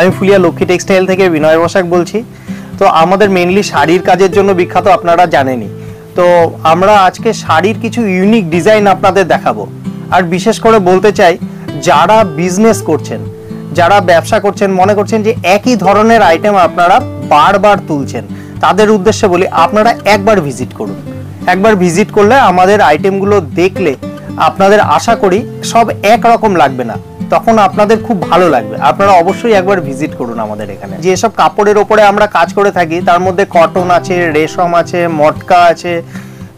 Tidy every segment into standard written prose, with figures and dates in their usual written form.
আমি ফুলিয়া লক্ষ্মী টেক্সটাইল থেকে বিনয় বসাক বলছি। তো আমাদের মেইনলি শাড়ির কাজের জন্য বিখ্যাত, আপনারা জানেনই। তো আমরা আজকে শাড়ির কিছু ইউনিক ডিজাইন আপনাদের দেখাবো। আর বিশেষ করে বলতে চাই, যারা বিজনেস করছেন, যারা ব্যবসা করছেন, মনে করছেন যে একই ধরনের আইটেম আপনারা বারবার তুলছেন, তাদের উদ্দেশ্যে বলি আপনারা একবার ভিজিট করুন। একবার ভিজিট করলে আমাদের আইটেমগুলো দেখলে আপনাদের আশা করি সব একরকম লাগবে না, তখন আপনাদের খুব ভালো লাগবে। আপনারা অবশ্যই একবার ভিজিট করুন আমাদের এখানে। যেসব কাপড়ের ওপরে আমরা কাজ করে থাকি তার মধ্যে কটন আছে, রেশম আছে, মটকা আছে,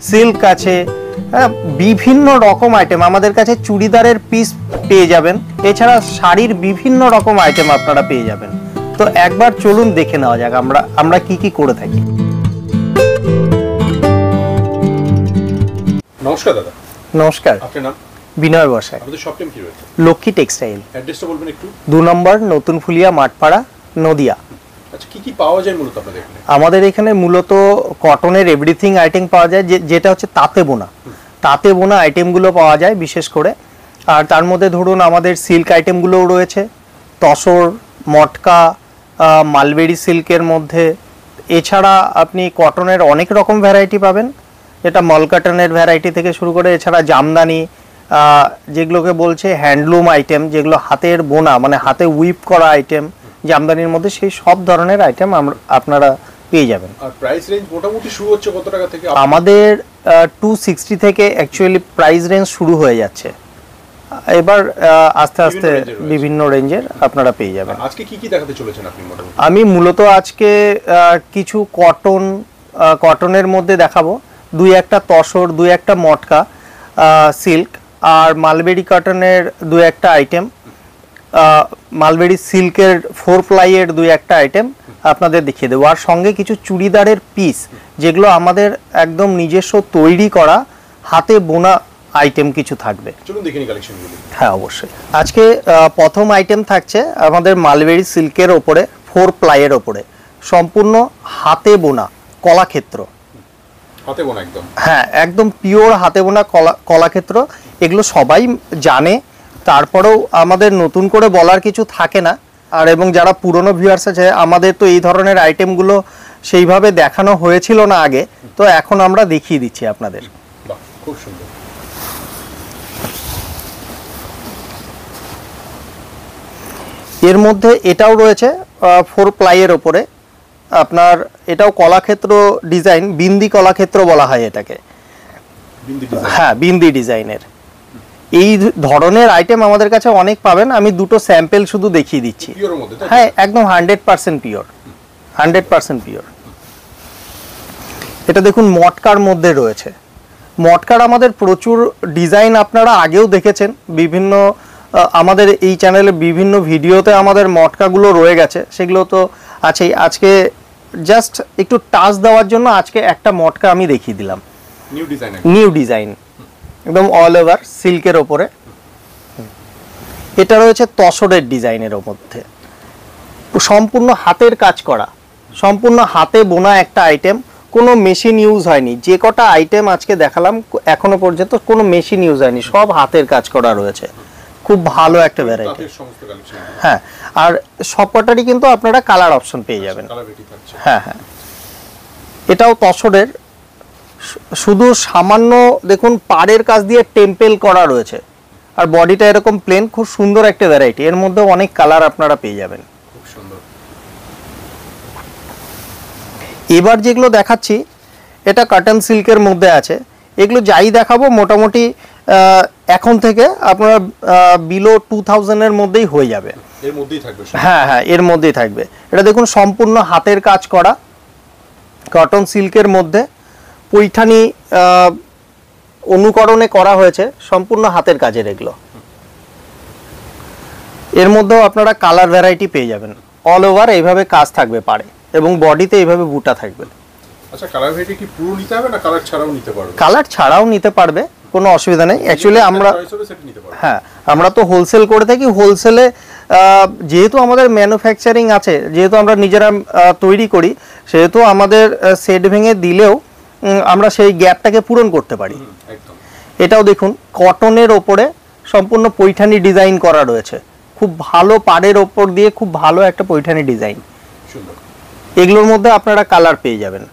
সিল্ক আছে, বিভিন্ন রকম আইটেম আমাদের কাছে। চুড়িদারের পিস পেয়ে যাবেন, এছাড়া শাড়ির বিভিন্ন রকম আইটেম আপনারা পেয়ে যাবেন। তো একবার চলুন দেখে নেওয়া যাক আমরা কি কি করে থাকি। নমস্কার দাদা। নমস্কার। আপনার নাম? বিনয় বসাক। আপনাদের শপ নেম কি রয়েছে? লক্ষ্মী টেক্সটাইল। অ্যাড্রেসটা বলবেন একটু। 2 নম্বর নতুন ফুলিয়া মাঠপাড়া, নদিয়া। আচ্ছা, কি কি পাওয়া যায় মূলত আপনাদের এখানে? আমাদের এখানে মূলত কটনের এভরিথিং আইটেম পাওয়া যায়, যেটা হচ্ছে তাঁতে বোনা আইটেমগুলো পাওয়া যায় বিশেষ করে। আর তার মধ্যে ধরুন আমাদের সিল্ক আইটেমগুলোও রয়েছে, তসর, মটকা, মালবেরি সিল্কের মধ্যে। এছাড়া আপনি কটনের অনেক রকম ভ্যারাইটি পাবেন, যেটা মল কটনের ভ্যারাইটি থেকে শুরু করে, এছাড়া জামদানি, যেগুলোকে বলছে হ্যান্ডলুম আইটেম, যেগুলো হাতের বোনা মানে হাতে উইপ করা আইটেম জামদানির মধ্যে, সেই সব ধরনের আইটেম আপনারা পেয়ে যাবেন। আর প্রাইস রেঞ্জ মোটামুটি শুরু হচ্ছে কত টাকা থেকে? আমাদের 260 থেকে অ্যাকচুয়ালি প্রাইস রেঞ্জ শুরু হয়ে যাচ্ছে। এবার আস্তে আস্তে বিভিন্ন রেঞ্জের আপনারা পেয়ে যাবেন। আজকে কি কি দেখাতে চলেছেন আপনি? আমি মূলত আজকে কিছু কটনের মধ্যে দেখাবো, 2-1টা তসর, 2-1টা মটকা সিল্ক, আর মালবেরি কটনের 2-1টা আইটেম, মালবেরি সিল্কের 4 প্লাইয়ের 2-1টা আইটেম আপনাদের দেখিয়ে দেবো। আর সঙ্গে কিছু চুড়িদারের পিস, যেগুলো আমাদের একদম নিজস্ব তৈরি করা হাতে বোনা আইটেম কিছু থাকবে। চলুন দেখে নিই কালেকশনগুলো। হ্যাঁ, অবশ্যই। আজকে প্রথম আইটেম থাকছে আমাদের মালবেরি সিল্কের ওপরে 4 প্লাইয়ের ওপরে সম্পূর্ণ হাতে বোনা কলাক্ষেত্র। হাতে বোনা একদম? হ্যাঁ, একদম পিওর হাতে বোনা কলাক্ষেত্র। এগুলো সবাই জানে, তারপরেও আমাদের নতুন করে বলার কিছু থাকে না। আর এবং যারা পুরনো ভিউয়ার্স আছে, আমাদের তো এই ধরনের আইটেমগুলো সেইভাবে দেখানো হয়েছিল না আগে, তো এখন আমরা দেখিয়ে দিচ্ছি আপনাদের। বাহ, খুব সুন্দর। এর মধ্যে এটাও রয়েছে 4 প্লাইয়ের ওপরে আপনার, এটাও কলাক্ষেত্র ডিজাইন, বিন্দি কলাক্ষেত্র বলা হয় এটাকে। হ্যাঁ, বিন্দি ডিজাইনের এই ধরনের আইটেম আমাদের কাছে অনেক পাবেন। আমি দুটো স্যাম্পল শুধু দেখিয়ে দিচ্ছি। হ্যাঁ, একদম 100% পিওর, 100% পিওর। এটা দেখুন মটকার মধ্যে রয়েছে। মটকার আমাদের প্রচুর ডিজাইন আপনারা আগেও দেখেছেন, বিভিন্ন আমাদের এই চ্যানেলে বিভিন্ন ভিডিওতে আমাদের মটকাগুলো রয়ে গেছে, সেগুলো তো আছেই। আজকে জাস্ট একটু টাচ দেওয়ার জন্য আজকে একটা মটকা আমি দেখিয়ে দিলাম, নিউ ডিজাইন, একদম অল ওভার সিল্কের ওপরে। এটা রয়েছে তসরের ডিজাইনের মধ্যে, সম্পূর্ণ হাতের কাজ করা, সম্পূর্ণ হাতে বোনা একটা আইটেম, কোনো মেশিন ইউজ হয়নি। যে কটা আইটেম আজকে দেখালাম এখনো পর্যন্ত কোনো মেশিন ইউজ হয়নি, সব হাতের কাজ করা রয়েছে। খুব ভালো একটা ভ্যারাইটি। হ্যাঁ, আর সব কটারই কিন্তু আপনারা কালার অপশন পেয়ে যাবেন। হ্যাঁ হ্যাঁ, এটাও তসরের, শুধু সামান্য দেখুন পাড়ের কাজ দিয়ে টেম্পেল করা রয়েছে, আর বডিটা এরকম প্লেন। খুব সুন্দর একটা ভ্যারাইটি, এর মধ্যে অনেক কালার আপনারা পেয়ে যাবেন। খুব সুন্দর। এবার যেগুলো দেখাচ্ছি এটা কটন সিল্কের মধ্যে আছে। এগুলো যাই দেখাবো মোটামুটি এখন থেকে আপনারা বিলো 2000 এর মধ্যেই হয়ে যাবে। এর মধ্যেই থাকবে? হ্যাঁ হ্যাঁ, এর মধ্যেই থাকবে। এটা দেখুন সম্পূর্ণ হাতের কাজ করা কটন সিল্কের মধ্যে, পৈঠানি অনুকরণে করা হয়েছে, সম্পূর্ণ হাতের কাজের এগুলো। এর মধ্যেও আপনারা কালার ভ্যারাইটি পেয়ে যাবেন। অল ওভার এইভাবে কাজ থাকবে পাড়ে, এবং বডিতে এইভাবে বুটা থাকবে। আচ্ছা, কালার ভ্যারাইটি কি পুরো নিতে হবে না কালার ছাড়াও নিতে পারবে? কালার ছাড়াও নিতে পারবে, কোনো অসুবিধা নেই। অ্যাকচুয়ালি আমরা তো হোলসেল করে থাকি। হোলসেলে যেহেতু আমাদের ম্যানুফ্যাকচারিং আছে, যেহেতু আমরা নিজেরা তৈরি করি, সেহেতু আমাদের সেট ভেঙে দিলেও আমরা সেই গ্যাপটাকে পূরণ করতে পারি। এটাও দেখুন কটনের ওপরে সম্পূর্ণ পৈঠানি ডিজাইন করা রয়েছে, খুব ভালো পাড়ের ওপর দিয়ে খুব ভালো একটা পৈঠানি ডিজাইন। সুন্দর। এগুলোর মধ্যে আপনারা কালার পেয়ে যাবেন।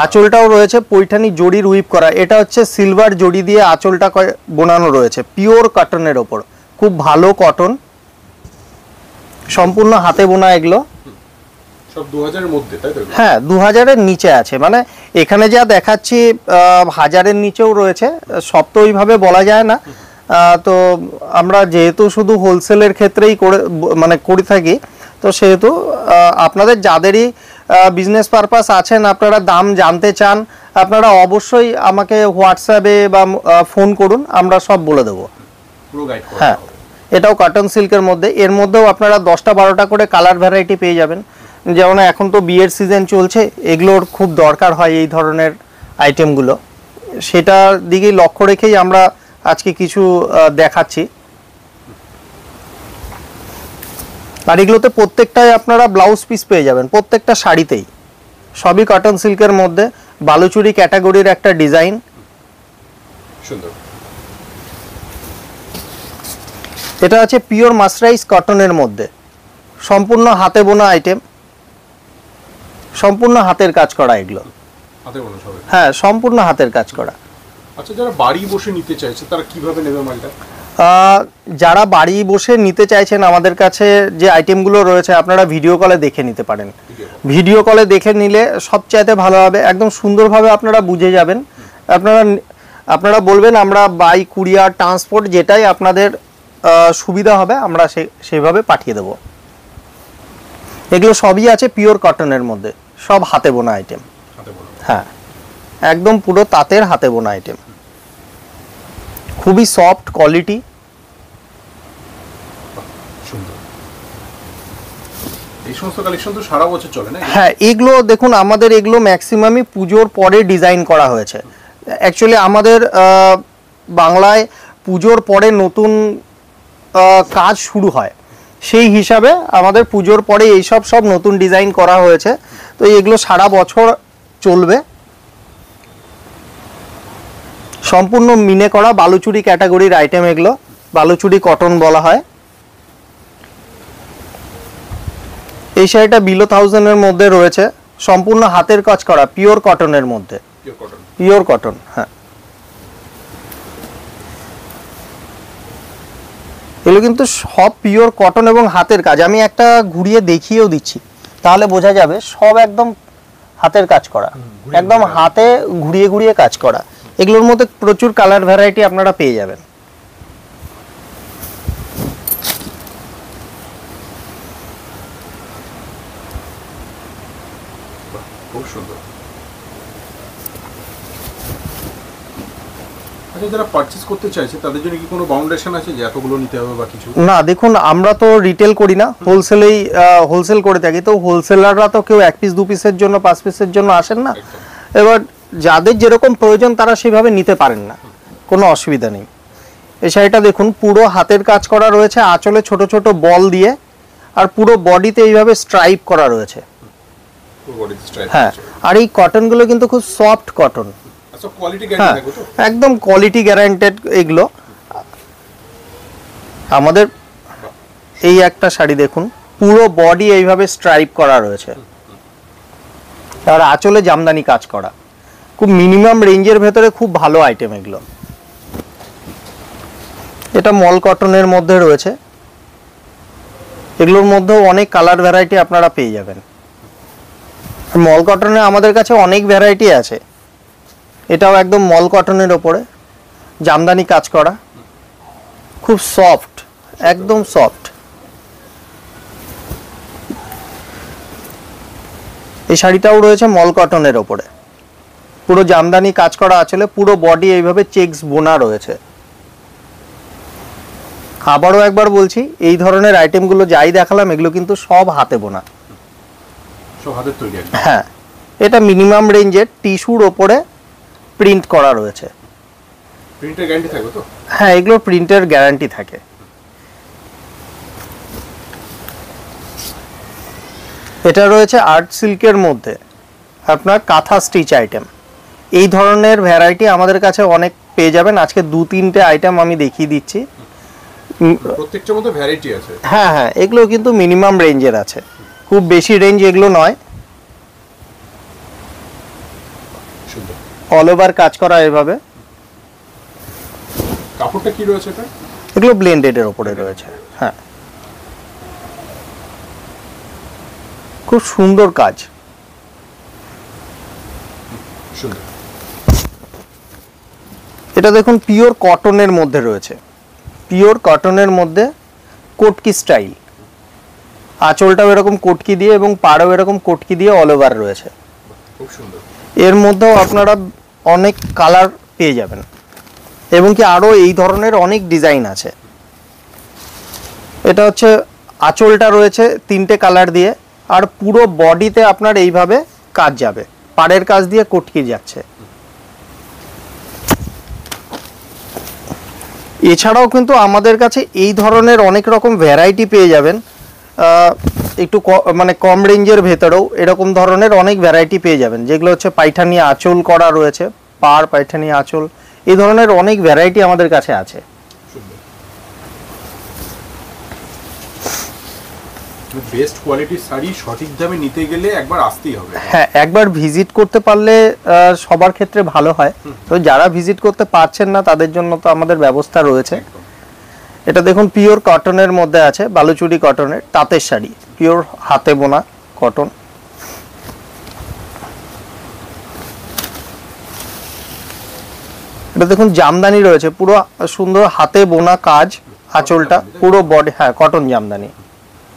আঁচলটাও রয়েছে পৈঠানি জড়ির উইপ করা, এটা হচ্ছে সিলভার জড়ি দিয়ে আঁচলটা বোনানো রয়েছে, পিওর কটনের ওপর, খুব ভালো কটন, সম্পূর্ণ হাতে বোনা এগুলো। সব 2000 এর মধ্যে, তাই তো? হ্যাঁ, 2000 এর নিচে আছে, মানে এখানে যা দেখাচ্ছি 1000 এর নিচেও রয়েছে, সব তো ওইভাবে বলা যায় না। তো আমরা যেহেতু শুধু হোলসেলের ক্ষেত্রেই করে থাকি, তো সেহেতু আপনাদের যাদেরই বিজনেস পারপাস আছেন, আপনারা দাম জানতে চান, আপনারা অবশ্যই আমাকে হোয়াটসঅ্যাপে বা ফোন করুন, আমরা সব বলে দেবো। হ্যাঁ, এটাও কটন সিল্কের মধ্যে, এর মধ্যেও আপনারা 10টা 12টা করে কালার ভ্যারাইটি পেয়ে যাবেন। যেমন এখন তো বিয়ের সিজন চলছে, এগুলোর খুব দরকার হয় এই ধরনের আইটেমগুলো, সেটার দিকেই লক্ষ্য রেখেই আমরা আজকে কিছু দেখাচ্ছি। আর এগুলোতে প্রত্যেকটাই আপনারা ব্লাউজ পিস পেয়ে যাবেন, প্রত্যেকটা শাড়িতেই, সবই কটন সিল্কের মধ্যে, বালুচুরি ক্যাটাগরির একটা ডিজাইন। সুন্দর। এটা আছে পিওর মাসরাইজ কটনের মধ্যে, সম্পূর্ণ হাতে বোনা আইটেম, সম্পূর্ণ হাতের কাজ করা এগুলো। হাতে বোনা সব? হ্যাঁ, সম্পূর্ণ হাতের কাজ করা। আচ্ছা, যারা বাড়ি বসে নিতে চাইছে তারা কিভাবে নেবে মালটা? যারা বাড়ি বসে নিতে চাইছেন, আমাদের কাছে যে আইটেমগুলো রয়েছে আপনারা ভিডিও কলে দেখে নিতে পারেন। ভিডিও কলে দেখে নিলে সবচাইতে ভালো হবে, একদম সুন্দরভাবে আপনারা বুঝে যাবেন। আপনারা বলবেন আমরা বাই কুরিয়ার ট্রান্সপোর্ট, যেটাই আপনাদের সুবিধা হবে আমরা সেভাবে পাঠিয়ে দেব। এগুলো সবই আছে পিওর কটনের মধ্যে, সব হাতে বোনা আইটেম। হ্যাঁ, একদম পুরো তাঁতের হাতে বোনা আইটেম, খুবই সফট কোয়ালিটি। সুন্দর। এই সমস্ত কালেকশন তো সারা বছর চলে না? হ্যাঁ, এগুলো দেখুন, আমাদের এগুলো ম্যাক্সিমামই পুজোর পরে ডিজাইন করা হয়েছে। অ্যাকচুয়ালি আমাদের বাংলায় পুজোর পরে নতুন কাজ শুরু হয়, সেই হিসাবে আমাদের পুজোর পরে এইসব সব নতুন ডিজাইন করা হয়েছে। তো এগুলো সারা বছর চলবে। সম্পূর্ণ মিনে করা বালুচুরি ক্যাটাগরির আইটেম, এগুলো বালুচুরি কটন বলা হয়। এই শাড়িটা বিলো 1000 এর মধ্যে রয়েছে, সম্পূর্ণ হাতের কাজ করা, পিওর কটনের মধ্যে, পিওর কটন। হ্যাঁ, এগুলো কিন্তু সব পিওর কটন এবং হাতের কাজ। আমি একটা ঘুরিয়ে দেখিয়েও দিচ্ছি, তাহলে বোঝা যাবে সব একদম হাতের কাজ করা, একদম হাতে ঘুরিয়ে ঘুরিয়ে কাজ করা। এগুলোর মধ্যে প্রচুর কালার ভ্যারাইটি আপনারা পেয়ে যাবেন। খুব সুন্দর। আচ্ছা, যারা পারচেজ করতে চাইছে তাদের জন্য কি কোনো বাউন্ডেশন আছে যে এতগুলো নিতে হবে বা কিছু? না, দেখুন, আমরা তো রিটেল করি না, হোলসেল করে থাকি। তো হোলসেলাররা তো কেউ 1 পিস 2 পিসের জন্য 5 পিসের জন্য আসেন না। এবার যাদের যেরকম প্রয়োজন তারা সেভাবে নিতে পারেন না, কোনো অসুবিধা নেই। এই শাড়িটা দেখুন, পুরো হাতের কাজ করা রয়েছে, আঁচলে ছোট ছোট বল দিয়ে, আর পুরো বডিতে এইভাবে স্ট্রাইপ করা রয়েছে। হ্যাঁ, আর এই কটনগুলো কিন্তু খুব সফট কটন, একদম কোয়ালিটি গ্যারান্টেড এগুলো। আমাদের এই একটা শাড়ি দেখুন, পুরো বডি এইভাবে স্ট্রাইপ করা রয়েছে, আর আঁচলে জামদানি কাজ করা, খুব মিনিমাম রেঞ্জের ভেতরে খুব ভালো আইটেম এগুলো। এটা মল কটনের মধ্যে রয়েছে, এগুলোর মধ্যেও অনেক কালার ভ্যারাইটি আপনারা পেয়ে যাবেন। মল কটনে আমাদের কাছে অনেক ভ্যারাইটি আছে। এটাও একদম মল কটনের ওপরে জামদানি কাজ করা, খুব সফট, একদম সফট। এই শাড়িটাও রয়েছে মল কটনের ওপরে, পুরো জামদানি কাজ করা আঁচলে, পুরো বডি এইভাবে চেকস বোনা রয়েছে। আবারও একবার বলছি, এই ধরনের আইটেমগুলো যাই দেখালাম এগুলো কিন্তু সব হাতে বোনা, সব হাতের তৈরি। হ্যাঁ, এটা মিনিমাম রেঞ্জের টিস্যুর ওপরে প্রিন্ট করা রয়েছে। প্রিন্টের গ্যারান্টি থাকবে তো? হ্যাঁ, এগুলো প্রিন্টের গ্যারান্টি থাকে। এটা রয়েছে আর্ট সিল্কের মধ্যে আপনার কাঁথা স্টিচ আইটেম। এই ধরনের ভ্যারাইটি আমাদের কাছে অনেক পেয়ে যাবেন। আজকে 2-3টে আইটেম আমি দেখিয়ে দিচ্ছি। প্রত্যেকটার মধ্যে ভ্যারাইটি আছে। হ্যাঁ হ্যাঁ, এগুলো কিন্তু মিনিমাম রেঞ্জের আছে, খুব বেশি রেঞ্জ এগুলো নয়। সুন্দর। অল ওভার কাজ করা এভাবে। কাপড়টা কি রয়েছে এটা? এগুলো ব্লেন্ডেডের ওপরে রয়েছে। হ্যাঁ, খুব সুন্দর কাজ। সুন্দর। এটা দেখুন পিওর কটনের মধ্যে রয়েছে, পিওর কটনের মধ্যে কোটকি স্টাইল। আঁচলটাও এরকম কোটকি দিয়ে এবং পাড়ও এরকম কোটকি দিয়ে অল ওভার রয়েছে। খুব সুন্দর। এর মধ্যেও আপনারা অনেক কালার পেয়ে যাবেন এবং কি আরও এই ধরনের অনেক ডিজাইন আছে। এটা হচ্ছে আঁচলটা রয়েছে 3টে কালার দিয়ে, আর পুরো বডিতে আপনার এইভাবে কাজ যাবে, পাড়ের কাজ দিয়ে কোটকি যাচ্ছে। এছাড়াও কিন্তু আমাদের কাছে এই ধরনের অনেক রকম ভ্যারাইটি পেয়ে যাবেন। একটু মানে কম রেঞ্জের ভেতরেও এরকম ধরনের অনেক ভ্যারাইটি পেয়ে যাবেন, যেগুলো হচ্ছে পাইঠানি আঁচল করা রয়েছে, পাড় পাইঠানি আঁচল, এই ধরনের অনেক ভ্যারাইটি আমাদের কাছে আছে। বেস্ট কোয়ালিটির শাড়ি সঠিক দামে নিতে গেলে একবার আসতেই হবে। হ্যাঁ, একবার ভিজিট করতে পারলে সবার ক্ষেত্রে ভালো হয়। তো যারা ভিজিট করতে পারছেন না তাদের জন্য তো আমাদের ব্যবস্থা রয়েছে। এটা দেখুন পিওর কটনের মধ্যে আছে, বালুচুরি কটনের তাঁতের শাড়ি, পিওর হাতে বোনা কটন। এটা দেখুন জামদানি রয়েছে, পুরো সুন্দর হাতে বোনা কাজ, আঁচলটা পুরো বডি, হ্যাঁ কটন জামদানি,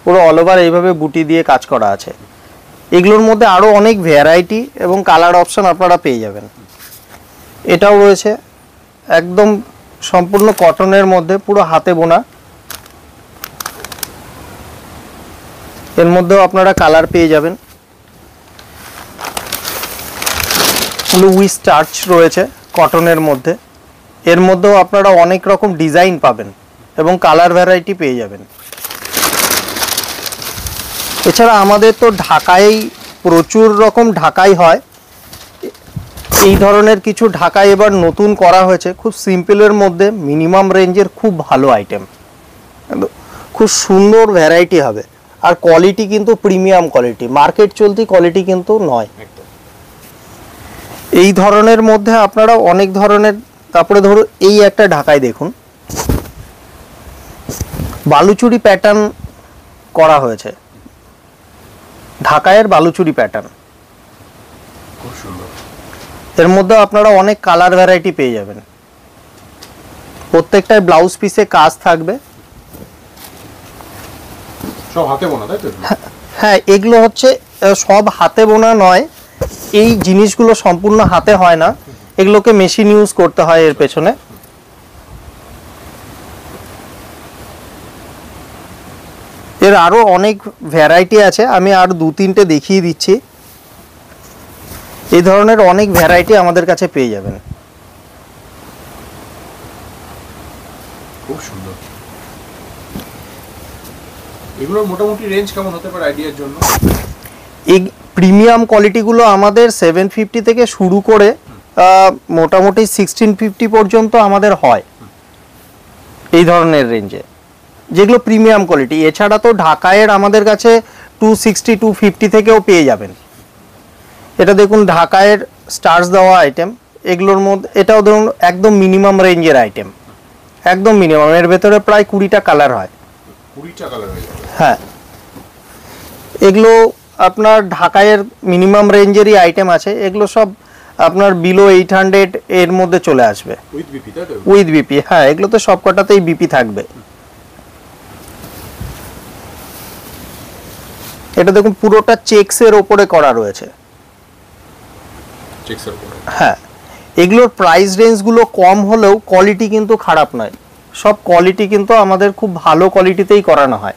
পুরো অল ওভার এইভাবে বুটি দিয়ে কাজ করা আছে। এগুলোর মধ্যে আরও অনেক ভ্যারাইটি এবং কালার অপশন আপনারা পেয়ে যাবেন। এটাও রয়েছে একদম সম্পূর্ণ কটনের মধ্যে, পুরো হাতে বোনা। এর মধ্যেও আপনারা কালার পেয়ে যাবেন। লুই স্টার্চ রয়েছে কটনের মধ্যে, এর মধ্যেও আপনারা অনেক রকম ডিজাইন পাবেন এবং কালার ভ্যারাইটি পেয়ে যাবেন। এছাড়া আমাদের তো ঢাকায় প্রচুর রকম ঢাকাই হয়, এই ধরনের কিছু ঢাকাই এবার নতুন করা হয়েছে, খুব সিম্পলের মধ্যে মিনিমাম রেঞ্জের খুব ভালো আইটেম, খুব সুন্দর ভ্যারাইটি হবে। আর কোয়ালিটি কিন্তু প্রিমিয়াম কোয়ালিটি, মার্কেট চলতি কোয়ালিটি কিন্তু নয়। এই ধরনের মধ্যে আপনারা অনেক ধরনের, তারপরে ধরুন এই একটা ঢাকাই দেখুন, বালুচুরি প্যাটার্ন করা হয়েছে, ঢাকায়ের বালুচুরি প্যাটার্ন। খুব সুন্দর। এর মধ্যে আপনারা অনেক কালার ভ্যারাইটি পেয়ে যাবেন। প্রত্যেকটাই ব্লাউজ পিসে কাজ থাকবে। সব হাতে বোনা, তাই তো? হ্যাঁ, এগুলো হচ্ছে সব হাতে বোনা নয়, এই জিনিসগুলো সম্পূর্ণ হাতে হয় না, এগুলোকে মেশিন ইউজ করতে হয় এর পেছনে। এর আরো অনেক ভ্যারাইটি আছে, আমি আর 2-3টে দেখিয়ে দিচ্ছি। এই ধরনের অনেক ভ্যারাইটি আমাদের কাছে পেয়ে যাবেন। খুব সুন্দর। এগুলোর মোটামুটি রেঞ্জ কেমন হতে পারে আইডিয়ার জন্য? এই প্রিমিয়াম কোয়ালিটিগুলো আমাদের 750 থেকে শুরু করে মোটামুটি 1650 পর্যন্ত আমাদের হয় এই ধরনের রেঞ্জে, যেগুলো প্রিমিয়াম কোয়ালিটি। এছাড়া তো ঢাকায়ের আমাদের কাছে 260-250 থেকেও পেয়ে যাবেন। এটা দেখুন ঢাকায়ের স্টার্স দেওয়া আইটেম, এগুলোর মধ্যে এটাও ধরুন একদম মিনিমাম রেঞ্জের আইটেম, একদম মিনিমাম। এর ভেতরে প্রায় 20টা কালার হয়। 20টা কালার হয়ে যাবে? হ্যাঁ, এগুলো আপনার ঢাকায়ের মিনিমাম রেঞ্জেরই আইটেম আছে, এগুলো সব আপনার বিলো 800 এর মধ্যে চলে আসবে উইথ বিপি, তাই তো? উইথ বিপি, হ্যাঁ এগুলো তো সবকটাতেই বিপি থাকবে। এটা দেখুন পুরোটা চেকসের ওপরে করা রয়েছে। চেকসের উপরে? হ্যাঁ, এগুলোর প্রাইস রেঞ্জগুলো কম হলেও কোয়ালিটি কিন্তু খারাপ নয়, সব কোয়ালিটি কিন্তু আমাদের খুব ভালো কোয়ালিটিতেই করানো হয়।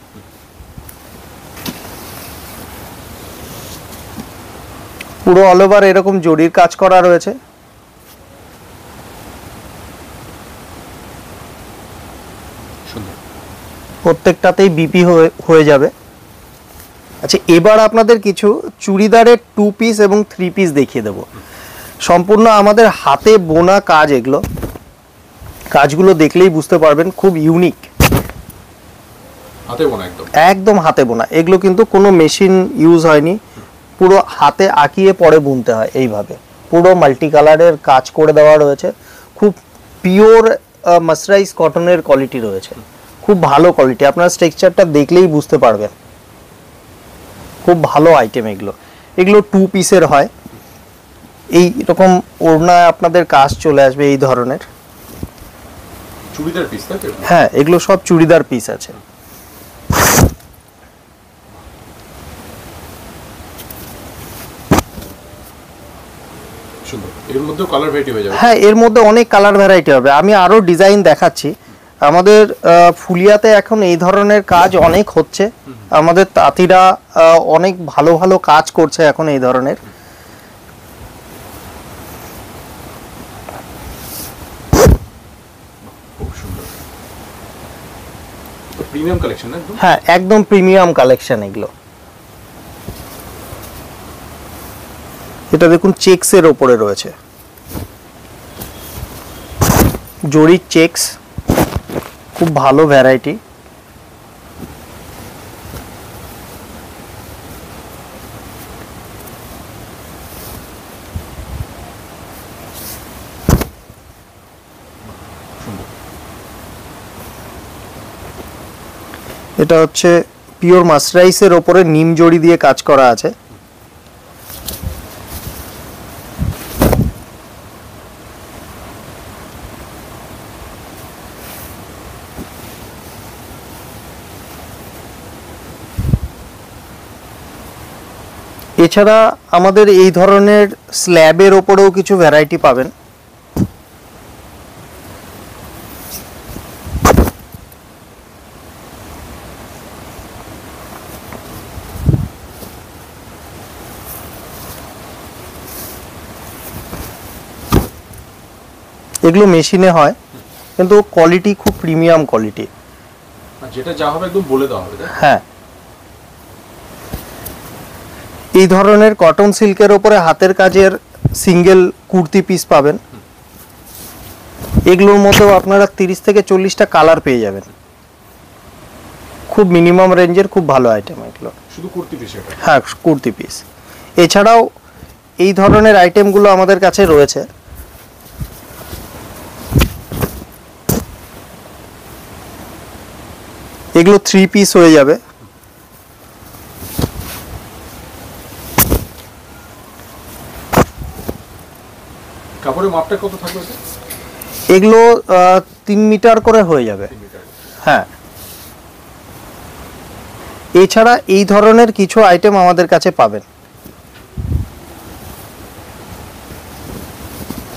পুরো অল ওভার এরকম জরির কাজ করা রয়েছে। প্রত্যেকটাতেই বিপি হয়ে যাবে। আচ্ছা, এবার আপনাদের কিছু চুড়িদারের 2 পিস এবং 3 পিস দেখিয়ে দেব। সম্পূর্ণ আমাদের হাতে বোনা কাজ এগুলো। কাজগুলো দেখলেই বুঝতে পারবেন, খুব ইউনিক, হাতে বোনা একদম। একদম হাতে বোনা। এগুলো কিন্তু কোনো মেশিন ইউজ হয়নি, পুরো হাতে আঁকিয়ে পরে বুনতে হয় এইভাবে। পুরো মাল্টি কালারের কাজ করে দেওয়া রয়েছে, খুব পিওর মাসরাইজ কটনের কোয়ালিটি রয়েছে, খুব ভালো কোয়ালিটি। আপনার স্ট্রাকচারটা দেখলেই বুঝতে পারবেন, খুব ভালো আইটেম এগুলো। এগুলো 2 পিসের হয়, এই রকম ওড়নায় আপনাদের কাজ চলে আসবে এই ধরনের। চুড়িদার পিস তাই তো? হ্যাঁ, এগুলো সব চুড়িদার পিস আছে। সুন্দর। এর মধ্যেও কালার ভ্যারাইটি হয়ে যাবে। হ্যাঁ, এর মধ্যে অনেক কালার ভ্যারাইটি হবে। আমি আরো ডিজাইন দেখাচ্ছি। আমাদের ফুলিয়াতে এখন এই ধরনের কাজ অনেক হচ্ছে, আমাদের তাঁতিরা অনেক ভালো ভালো কাজ করছে এখন এই ধরনের। খুব সুন্দর। প্রিমিয়াম কালেকশন একদম। হ্যাঁ, একদম প্রিমিয়াম কালেকশন এগুলো। এটা দেখুন চেকসের ওপরে রয়েছে, জরির চেকস, খুব ভালো ভ্যারাইটি। এটা হচ্ছে পিওর মাসরাইসের ওপরে নিম জড়ি দিয়ে কাজ করা আছে। এছাড়া আমাদের এই ধরনের স্ল্যাবের ওপরেও কিছু ভ্যারাইটি পাবেন। এগুলো মেশিনে হয়, কিন্তু কোয়ালিটি খুব প্রিমিয়াম কোয়ালিটি। যেটা যা হবে একদম বলে দেওয়া হবে। হ্যাঁ, এই ধরনের কটন সিল্কের ওপরে হাতের কাজের সিঙ্গেল কুর্তি পিস পাবেন। এগুলোর মধ্যেও আপনারা 30 থেকে 40টা কালার পেয়ে যাবেন। খুব মিনিমাম রেঞ্জের খুব ভালো আইটেম এগুলো। শুধু কুর্তি পিস এটা? হ্যাঁ, কুর্তি পিস। এছাড়াও এই ধরনের আইটেমগুলো আমাদের কাছে রয়েছে। এগুলো 3 পিস হয়ে যাবে। কাপড়ের মাপটা কত থাকবে? এগুলো 3 মিটার করে হয়ে যাবে। হ্যাঁ, এছাড়া এই ধরনের কিছু আইটেম আমাদের কাছে পাবেন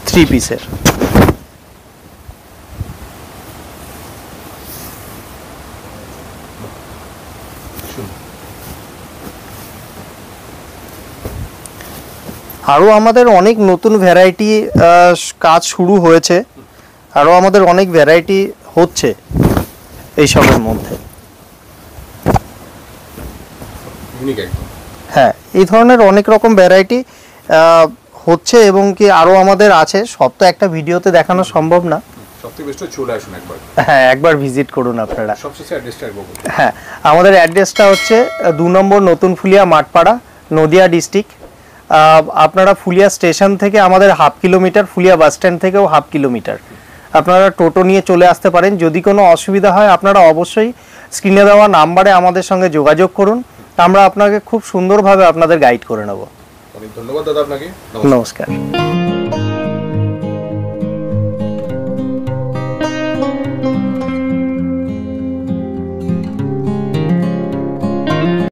3 পিসের। আরও আমাদের অনেক নতুন ভ্যারাইটি কাজ শুরু হয়েছে, আরও আমাদের অনেক ভ্যারাইটি হচ্ছে এইসবের মধ্যে। হ্যাঁ, এই ধরনের অনেক রকম ভ্যারাইটি হচ্ছে এবং কি আরও আমাদের আছে। সব তো একটা ভিডিওতে দেখানো সম্ভব না। হ্যাঁ, একবার ভিজিট করুন আপনারা। হ্যাঁ, আমাদের অ্যাড্রেসটা হচ্ছে 2 নম্বর নতুন ফুলিয়া মাঠপাড়া, নদিয়া ডিস্ট্রিক্ট। আপনারা ফুলিয়া স্টেশন থেকে আমাদের 1/2 কিলোমিটার, ফুলিয়া বাস স্ট্যান্ড থেকেও 1/2 কিলোমিটার। আপনারা টোটো নিয়ে চলে আসতে পারেন। যদি কোনো অসুবিধা হয় আপনারা অবশ্যই স্ক্রিনে দেওয়া নাম্বারে আমাদের সঙ্গে যোগাযোগ করুন, আমরা আপনাকে খুব সুন্দরভাবে আপনাদের গাইড করে নেব। অনেক ধন্যবাদ দাদা আপনাকে। নমস্কার।